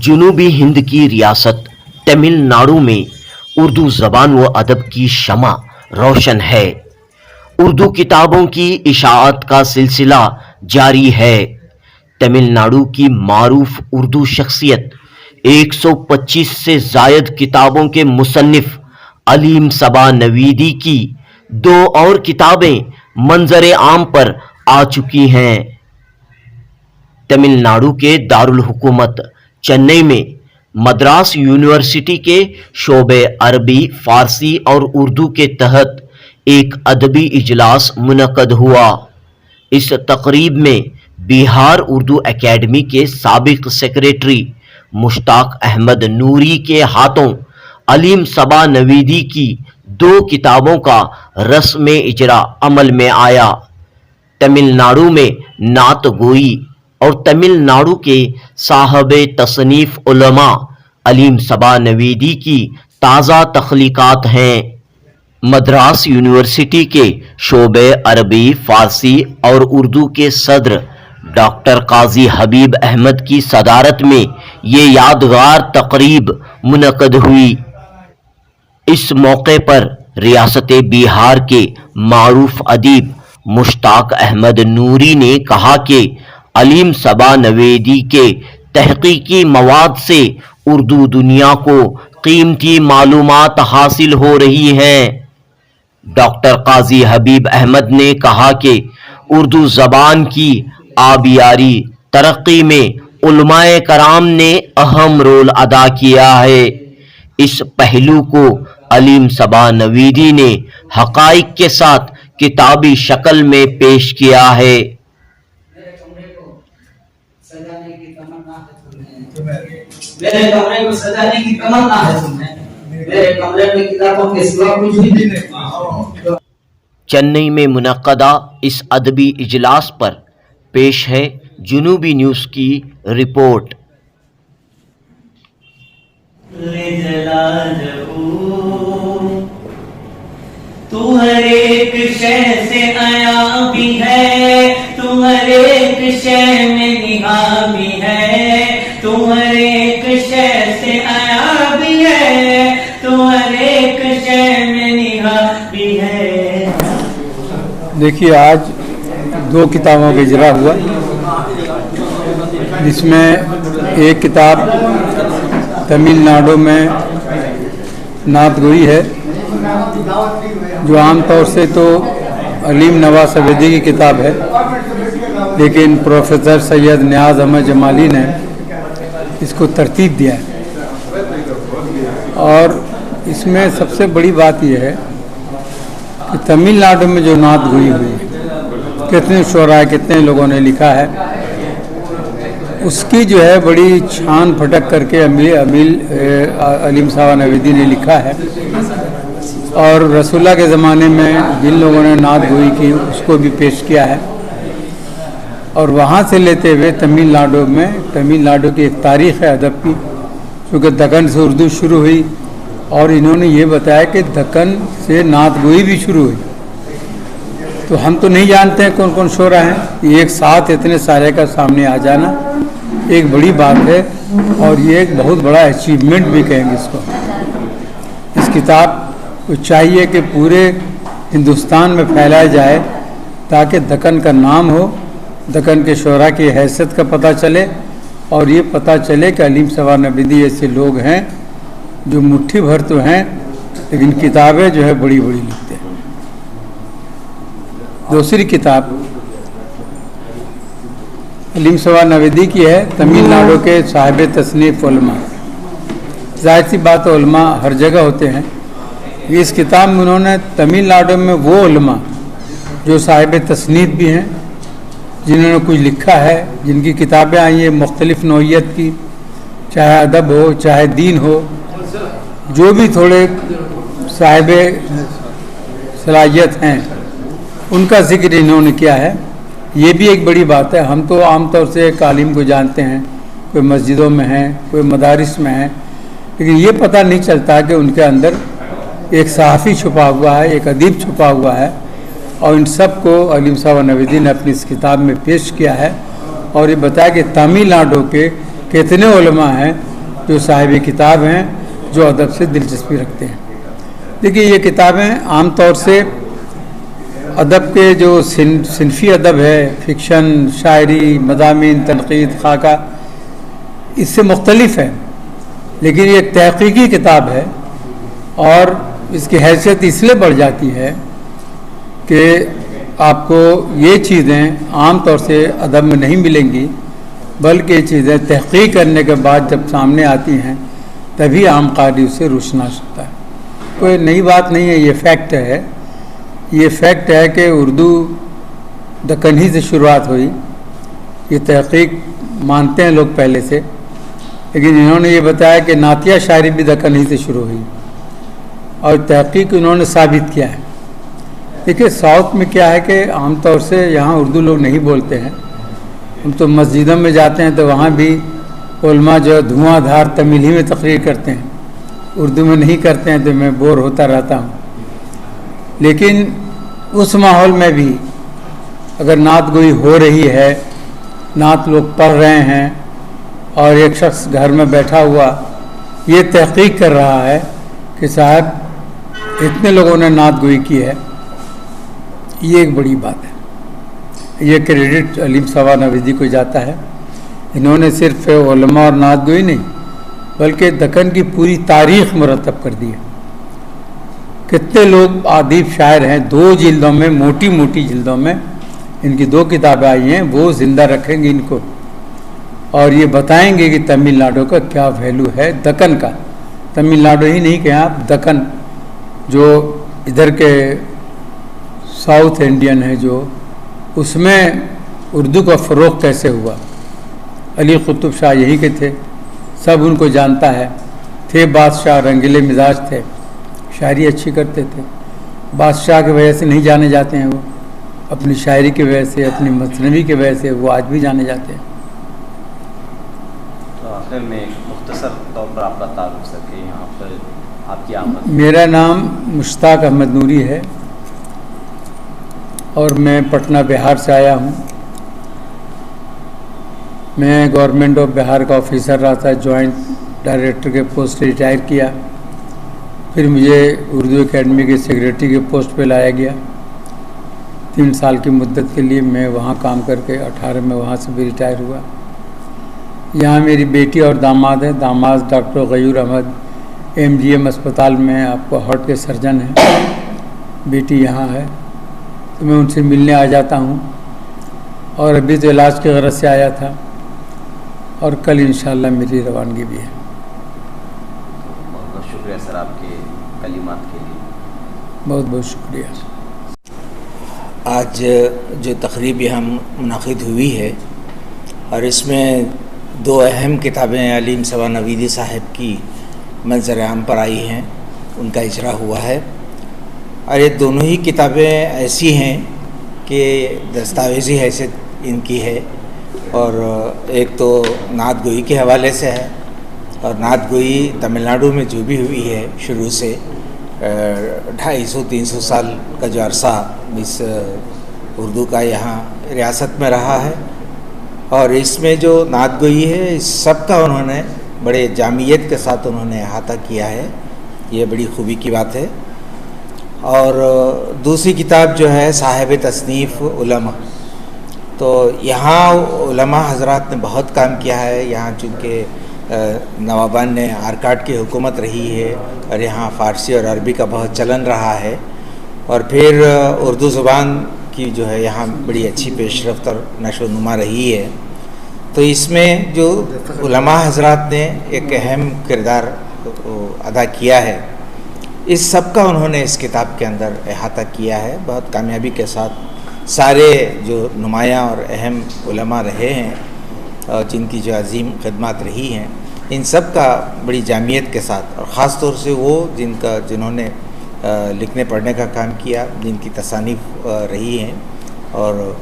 जुनूबी हिंद की रियासत तमिलनाडु में उर्दू ज़बान व अदब की शमा रोशन है। उर्दू किताबों की इशाअत का सिलसिला जारी है। तमिलनाडु की मारूफ उर्दू शख्सियत 125 से जायद किताबों के मुसन्निफ अलीम सबा नवीदी की 2 और किताबें मंजर आम पर आ चुकी हैं। तमिलनाडु के दारुल हुकूमत चेन्नई में मद्रास यूनिवर्सिटी के शोबे अरबी, फारसी और उर्दू के तहत एक अदबी इजलास मुनक़द हुआ। इस तकरीब में बिहार उर्दू एकेडमी के साबिक सेक्रेटरी मुश्ताक अहमद नूरी के हाथों अलीम सबा नवीदी की 2 किताबों का रस्म इजरा अमल में आया। तमिलनाडु में नात गोई और तमिलनाडु के साहबे तसनीफ उलमा अलीम सबा नवीदी की ताज़ा तख्लीकात हैं। मद्रास यूनिवर्सिटी के शोबे अरबी, फारसी और उर्दू के सदर डॉक्टर काजी हबीब अहमद की सदारत में ये यादगार तकरीब मुनक़द हुई। इस मौके पर रियासत बिहार के मारूफ अदीब मुश्ताक अहमद नूरी ने कहा कि अलीम सबा नवीदी के तहकीकी मवाद से उर्दू दुनिया को कीमती मालूमात हासिल हो रही हैं। डॉक्टर काजी हबीब अहमद ने कहा कि उर्दू ज़बान की आबियारी तरक्की में उलमाए कराम ने अहम रोल अदा किया है। इस पहलू को अलीम सबा नवीदी ने हक़ाइक़ के साथ किताबी शक्ल में पेश किया है। मेरे कमरे को सजाने की तमन्ना है तुम्हें, मेरे कमरे में किताबों के सिवा कुछ भी नहीं। चेन्नई में मुनक़दा इस अदबी इजलास पर पेश है जुनूबी न्यूज़ की रिपोर्ट। तू हर एक शय से आया भी है, तू हर एक शय में निहा भी है, तू हर एक शय से आया भी है, तू हर एक शय में निहा भी है। देखिए, आज 2 किताबों का इजरा हुआ, जिसमें एक किताब तमिलनाडु में नात गोई है, जो आम तौर से तो अलीम नवाज सवेदी की किताब है, लेकिन प्रोफेसर सैयद नियाज अहमद जमाली ने इसको तरतीब दिया है। और इसमें सबसे बड़ी बात यह है कि तमिलनाडु में जो नात गोई हुई है, कितने शुरा कितने लोगों ने लिखा है, उसकी जो है बड़ी छान फटक करके अलीम सबा नवीदी ने लिखा है। और रसूलुल्लाह के ज़माने में जिन लोगों ने नात गोई की उसको भी पेश किया है। और वहाँ से लेते हुए तमिलनाडु की एक तारीख़ है अदब की, क्योंकि दक्कन से उर्दू शुरू हुई और इन्होंने ये बताया कि दक्कन से नात गोई भी शुरू हुई। तो हम तो नहीं जानते हैं कौन कौन शोरा हैं, एक साथ इतने सारे का सामने आ जाना एक बड़ी बात है और ये एक बहुत बड़ा अचीवमेंट भी कहेंगे इसको। इस किताब को चाहिए कि पूरे हिंदुस्तान में फैलाया जाए ताकि दक्कन का नाम हो, दक्कन के शोरा की हैसियत का पता चले और ये पता चले कि अलीम सबा नवीदी ऐसे लोग हैं जो मुट्ठी भर तो हैं लेकिन किताबें जो है बड़ी बड़ी लिखते हैं। दूसरी किताब अलीम सबा नवीदी की है, तमिलनाडु के साहिब तसनीफ उलमा। जाहिर सी बात है, उलमा हर जगह होते हैं। इस किताब में उन्होंने तमिलनाडु में वो उलमा जो साहिब तसनीफ भी हैं, जिन्होंने कुछ लिखा है, जिनकी किताबें आई हैं मुख्तलिफ नौइयत की, चाहे अदब हो चाहे दीन हो, जो भी थोड़े साहिब सलाहियत हैं उनका जिक्र इन्होंने किया है। ये भी एक बड़ी बात है। हम तो आमतौर से एक आलिम को जानते हैं, कोई मस्जिदों में हैं, कोई मदारिस में हैं, लेकिन ये पता नहीं चलता कि उनके अंदर एक सहाफ़ी छुपा हुआ है, एक अदीब छुपा हुआ है। और इन सब को अलीम सबा नवीदी ने अपनी इस किताब में पेश किया है और ये बताया कि तमिलनाडु के कितने उलमा हैं जो साहिब किताब हैं, जो अदब से दिलचस्पी रखते हैं। देखिए, ये किताबें आम तौर से अदब के जो सिनफी अदब है, फिक्शन, शायरी, मज़ामीन, तनक़ीद, खाका, इससे मुख्तलिफ है, लेकिन ये एक तहक़ीक़ी किताब है और इसकी हैसियत इसलिए बढ़ जाती है कि आपको ये चीज़ें आम तौर से अदब में नहीं मिलेंगी, बल्कि ये चीज़ें तहक़ीक़ करने के बाद जब सामने आती हैं तभी आम क़ारी उससे रुशना सकता है। कोई नई बात नहीं है, ये फैक्ट है। ये फैक्ट है कि उर्दू दक्कन ही से शुरुआत हुई, ये तहक़ीक़ मानते हैं लोग पहले से, लेकिन इन्होंने ये बताया कि नातिया शायरी भी दक्कन ही से शुरू हुई और तहक़ीक़ इन्होंने साबित किया है। देखिए, साउथ में क्या है कि आमतौर से यहाँ उर्दू लोग नहीं बोलते हैं। हम तो मस्जिदों में जाते हैं तो वहाँ भी उलमा जो धुआंधार तमिल ही में तकरीर करते हैं, उर्दू में नहीं करते हैं, तो मैं बोर होता रहता हूँ। लेकिन उस माहौल में भी अगर नात गोई हो रही है, नात लोग पढ़ रहे हैं और एक शख्स घर में बैठा हुआ ये तहक़ीक़ कर रहा है कि साहब इतने लोगों ने नात गोई की है, ये एक बड़ी बात है। ये क्रेडिट अलीम सवा नवीदी को जाता है। इन्होंने सिर्फ उलमा और नात गोई नहीं, बल्कि दक्कन की पूरी तारीख़ मुरतब कर दी है। कितने लोग आदिब शायर हैं, 2 जिल्दों में, मोटी मोटी जिल्दों में इनकी 2 किताबें आई हैं, वो ज़िंदा रखेंगे इनको और ये बताएंगे कि तमिलनाडु का क्या वैल्यू है, दक्कन का। तमिलनाडु ही नहीं कहें आप, दक्कन जो इधर के साउथ इंडियन है, जो उसमें उर्दू का फ़रोग़ कैसे हुआ। अली कुतुब शाह यहीं के थे, सब उनको जानता है। थे बादशाह, रंगीले मिजाज थे, शायरी अच्छी करते थे। बादशाह की वजह से नहीं जाने जाते हैं वो, अपनी शायरी की वजह से, अपनी मसनवी की वजह से वो आज भी जाने जाते हैं। तो आखिर में मुख्तसर तौर पर आपका ताल्लुक़ सके, यहाँ पर आपकी आमद? मेरा नाम मुश्ताक अहमद नूरी है और मैं पटना बिहार से आया हूँ। मैं गवर्नमेंट ऑफ बिहार का ऑफिसर रहा था, जॉइंट डायरेक्टर के पोस्ट से रिटायर किया। फिर मुझे उर्दू एकेडमी के सेक्रेटरी के पोस्ट पे लाया गया। 3 साल की मुद्दत के लिए मैं वहाँ काम करके 18 में वहाँ से भी रिटायर हुआ। यहाँ मेरी बेटी और दामाद है। दामाद डॉक्टर गयूर अहमद MGM अस्पताल में आपको हार्ट के सर्जन हैं। बेटी यहाँ है, तो मैं उनसे मिलने आ जाता हूँ और अभी तो इलाज की गरज से आया था और कल इंशाल्लाह मेरी रवानगी भी है। बहुत बहुत शुक्रिया सर आपके कलिमात के लिए। बहुत बहुत शुक्रिया। आज जो तकरीब यहाँ मुनाकिद हुई है और इसमें 2 अहम किताबें अलीम सवा नवीदी साहब की मंज़र आम पर आई हैं, उनका इजरा हुआ है। और ये दोनों ही किताबें ऐसी हैं कि दस्तावेज़ी हैसियत इनकी है। और एक तो नात गोई के हवाले से है और नात गोई तमिलनाडु में जो भी हुई है शुरू से 250-300 साल का जो अरसा इस उर्दू का यहाँ रियासत में रहा है। और इसमें जो नात गोई है, इस सब का उन्होंने बड़े जामियत के साथ उन्होंने अहाता किया है, ये बड़ी खूबी की बात है। और दूसरी किताब जो है साहिब तसनीफ़ उलमा, तो यहाँ उलमा हजरात ने बहुत काम किया है। यहाँ चूँकि नवाबान ने आरकाट की हुकूमत रही है और यहाँ फ़ारसी और अरबी का बहुत चलन रहा है और फिर उर्दू ज़ुबान की जो है यहाँ बड़ी अच्छी पेशरफ्त और नशो नुमा रही है। तो इसमें जो उलमा हजरात ने एक अहम किरदार अदा किया है, इस सब का उन्होंने इस किताब के अंदर अहाता किया है बहुत कामयाबी के साथ। सारे जो नुमायाँ और अहम उलमा रहे हैं और जिनकी जो अजीम खिदमत रही हैं, इन सब का बड़ी जामियत के साथ, और ख़ास तौर से वो जिन्होंने लिखने पढ़ने का काम किया, जिनकी तसानीफ़ रही हैं, और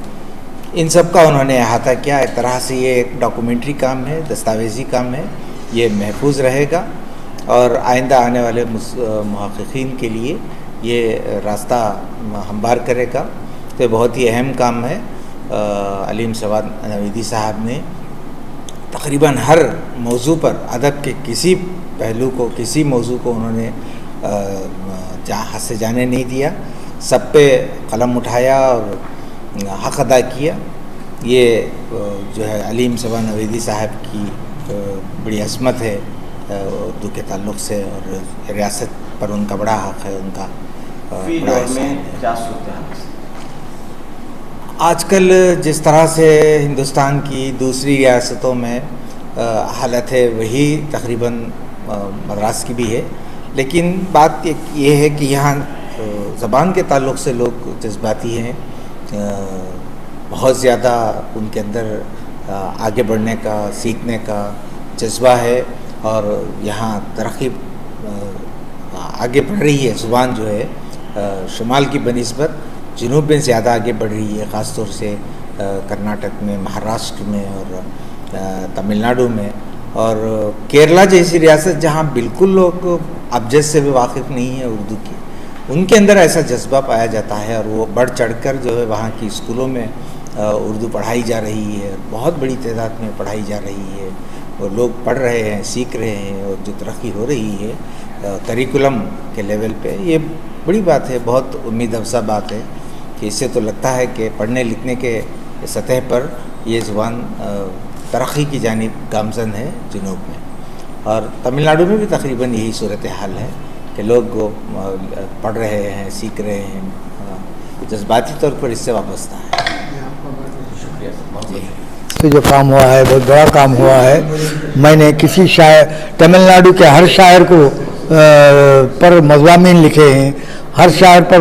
इन सब का उन्होंने अहाता किया। एक तरह से ये एक डॉक्यूमेंट्री काम है, दस्तावेज़ी काम है, ये महफूज रहेगा और आइंदा आने वाले मुहक़्क़ीन के लिए ये रास्ता हमवार करेगा। तो बहुत ही अहम काम है। अलीम सवा नवीदी साहब ने तकरीबन हर मौजू पर अदब के किसी पहलू को, किसी मौजू को उन्होंने हाथ से जाने नहीं दिया। सब पे कलम उठाया और हक़ अदा किया। ये जो है अलीम सबा नवेदी साहब की बड़ी अज़मत है उर्दू के ताल्लुक़ से, और रियासत पर उनका बड़ा हक़ है, उनका बड़ा एहसान है। क्या सोचते हैं आजकल जिस तरह से हिंदुस्तान की दूसरी रियासतों में हालत है, वही तकरीबन मद्रास की भी है। लेकिन बात ये है कि यहाँ ज़बान के ताल्लुक़ से लोग जज्बाती हैं, बहुत ज़्यादा उनके अंदर आगे बढ़ने का, सीखने का जज्बा है, और यहाँ तरक्की आगे बढ़ रही है। ज़ुबान जो है शुमाल की बनिस्बत जनूब में ज़्यादा आगे बढ़ रही है, ख़ास तौर से कर्नाटक में, महाराष्ट्र में और तमिलनाडु में, और केरला जैसी रियासत जहाँ बिल्कुल लोग अबजद से भी वाकिफ़ नहीं है उर्दू की, उनके अंदर ऐसा जज्बा पाया जाता है, और वो बढ़ चढ़कर जो है वहाँ की स्कूलों में उर्दू पढ़ाई जा रही है, बहुत बड़ी तादाद में पढ़ाई जा रही है, और लोग पढ़ रहे हैं, सीख रहे हैं, और जो तरक्की हो रही है करिकुलम के लेवल पे, ये बड़ी बात है, बहुत उम्मीद अफज़ा बात है कि इससे तो लगता है कि पढ़ने लिखने के सतह पर ये ज़ुबान तरक्की की जानिब गामज़न है जुनूब में। और तमिलनाडु में भी तकरीबन यही सूरत हाल है कि लोग पढ़ रहे हैं, सीख रहे हैं, जज्बाती तौर पर इससे वाबस्ता है। से जो काम हुआ है बहुत बड़ा काम हुआ है। मैंने किसी शायर, तमिलनाडु के हर शायर को पर मज़ामीन लिखे हैं, हर शायर पर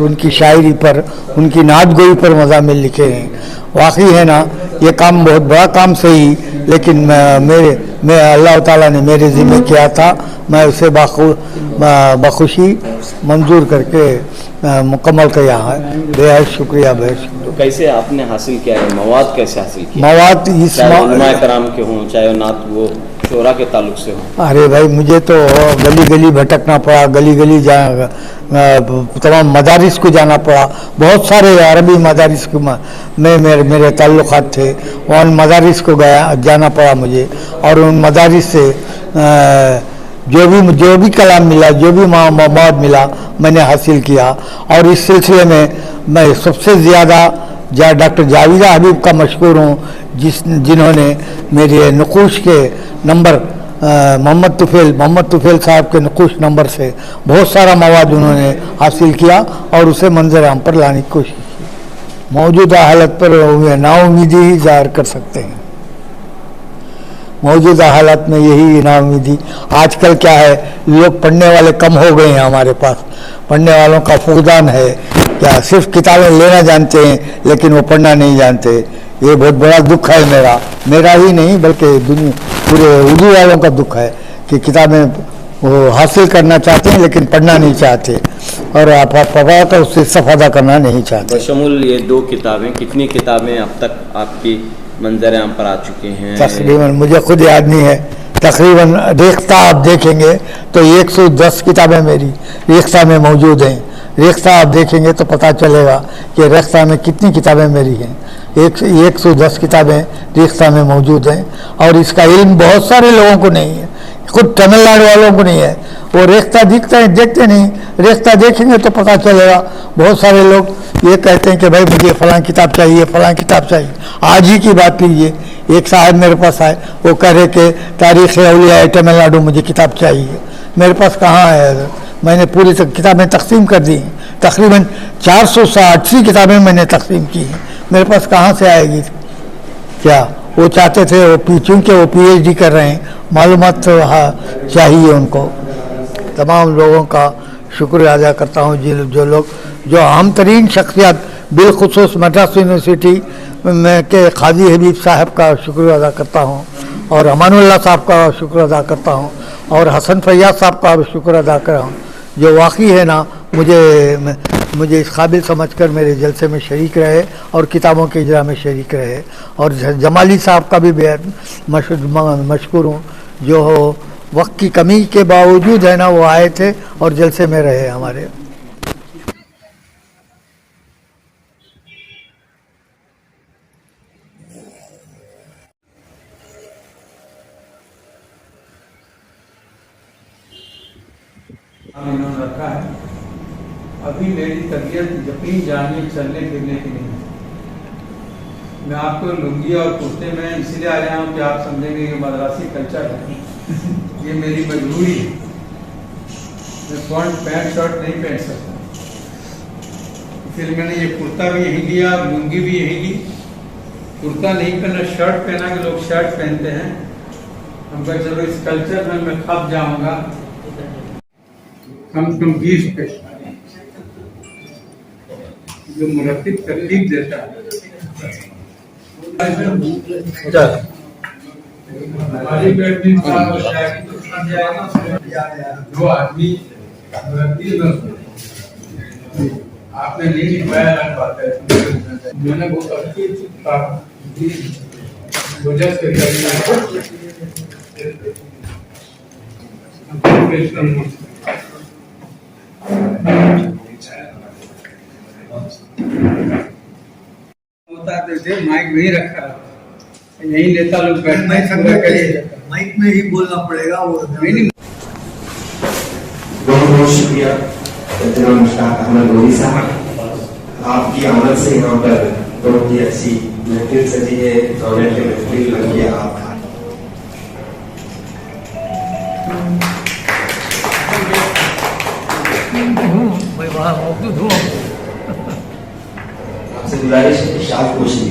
उनकी शायरी पर, उनकी नात गोई पर मज़ामीन लिखे हैं। वाकई है ना, ये काम बहुत बड़ा काम सही, लेकिन मैं अल्लाह ताला ने मेरे ज़िम्मे किया था, मैं उसे बखुशी मंजूर करके मुकम्मल किया है। बेहद शुक्रिया, बेहद शुक्रिया। तो कैसे आपने हासिल किया है, मवाद कैसे हासिल किया? मवाद इस चाहे उलमाए कराम के हों, चाहे नात वो शोरा के ताल्लुक से हों। अरे भाई, मुझे तो गली गली भटकना पड़ा, गली गली तमाम मदारिस को जाना पड़ा। बहुत सारे अरबी मदारिस को मेरे ताल्लुकात थे, उन मदारिस को जाना पड़ा मुझे, और उन मदारिस से जो भी कलाम मिला, जो भी मवाद मिला, मैंने हासिल किया। और इस सिलसिले में मैं सबसे ज़्यादा डॉक्टर जावेदा हबीब का मशकूर हूँ, जिन्होंने मेरे नक़ूश के नंबर मोहम्मद तुफ़ैल साहब के नक़ूश नंबर से बहुत सारा मवाद उन्होंने हासिल किया और उसे मंजर आम पर लाने की कोशिश की। मौजूदा हालत पर नाउमीदी ही ज़ाहिर कर सकते हैं। मौजूदा हालत में यही नाउमीदी। आजकल क्या है, लोग पढ़ने वाले कम हो गए हैं हमारे पास, पढ़ने वालों का फुकदान है। क्या सिर्फ किताबें लेना जानते हैं, लेकिन वो पढ़ना नहीं जानते। ये बहुत बड़ा दुख है मेरा ही नहीं, बल्कि पूरे उर्दू वालों का दुख है कि किताबें वो हासिल करना चाहते हैं, लेकिन पढ़ना नहीं चाहते, और आप पढ़ा कर उससे इस्तेफादा करना नहीं चाहते। बशमुल ये 2 किताबें, कितनी किताबें अब तक आपकी मंजर आम पर आ चुकी हैं? तकरीबन मुझे खुद याद नहीं है, तकरीबन रेख्ता आप देखेंगे तो 110 किताबें मेरी रेख्ता में मौजूद हैं। रेख्ता आप देखेंगे तो पता चलेगा कि रेख्ता में कितनी किताबें मेरी हैं। 110 किताबें रेख्ता में मौजूद हैं, और इसका इल्म बहुत सारे लोगों को नहीं है, खुद तमिलनाडु वालों को नहीं है। वो रेख्ता देखते नहीं, रेख्ता देखेंगे तो पता चलेगा। बहुत सारे लोग ये कहते हैं कि भाई मुझे फ़लाँ किताब चाहिए, फ़लाँ किताब चाहिए। आज ही की बात लीजिए, एक साहब मेरे पास आए, वो कह रहे कि तारीख़ औलिया तमिलनाडु मुझे किताब चाहिए। मेरे पास कहाँ है, मैंने पूरी किताबें तकसीम कर दी हैं, तकरीबन 480 किताबें मैंने तकसीम की हैं। मेरे पास कहाँ से आएगी? क्या वो चाहते थे, वो चूँकि वो PhD कर रहे हैं, मालूमात तो चाहिए उनको। तमाम लोगों का शुक्रिया अदा करता हूँ, जो अहम तरीन शख्सियत, बिलखुसूस मद्रास यूनिवर्सिटी में के काजी हबीब साहब का शुक्रिया अदा करता हूँ, और अमानुल्लाह साहब का शुक्र अदा करता हूँ, और हसन फैयाज साहब का शुक्र अदा कर रहा हूँ, जो वाकई है ना मुझे इस काबिल समझकर मेरे जलसे में शरीक रहे और किताबों के इजरा में शरीक रहे। और जमाली साहब का भी बेहद मशकूर हूँ, जो वक्त की कमी के बावजूद है ना वो आए थे और जलसे में रहे हमारे। इन्होंने रखा है। अभी मेरी तबीयत यकीन जानिए चलने फिरने की नहीं है। मैं आपको लुंगी और कुर्ते में इसलिए आ रहा हूँ कि आप समझेंगे कि मद्रासी कल्चर है, ये मेरी मजबूरी है। मैं पैंट शर्ट नहीं पहन सकता, इसलिए मैंने ये कुर्ता भी यहीं लिया, लुंगी भी यहीं ली। कुर्ता नहीं पहना, शर्ट पहना कि लोग शर्ट पहनते हैं। हम कहा चलो इस कल्चर में मैं खप जाऊंगा। कम से कम 20 पेश जो मुरत्तिब तरतीब देता है। हमारी पेट भी खराब हो जाएगी। जो आदमी आपने नहीं लिखवाया रख पाता है। मैंने बहुत अच्छी वजह से माइक नहीं रखा, यही नेता लोग बैठना माइक में ही बोलना पड़ेगा वो। बहुत बहुत शुक्रिया मुश्ताक अहमद गोरी साहब, आपकी आमद से यहाँ पर बहुत ही अच्छी महफिल सजी है, दौलत की महफिल लगी है। आप आपसे गुजारिश है कि शाद कोशिश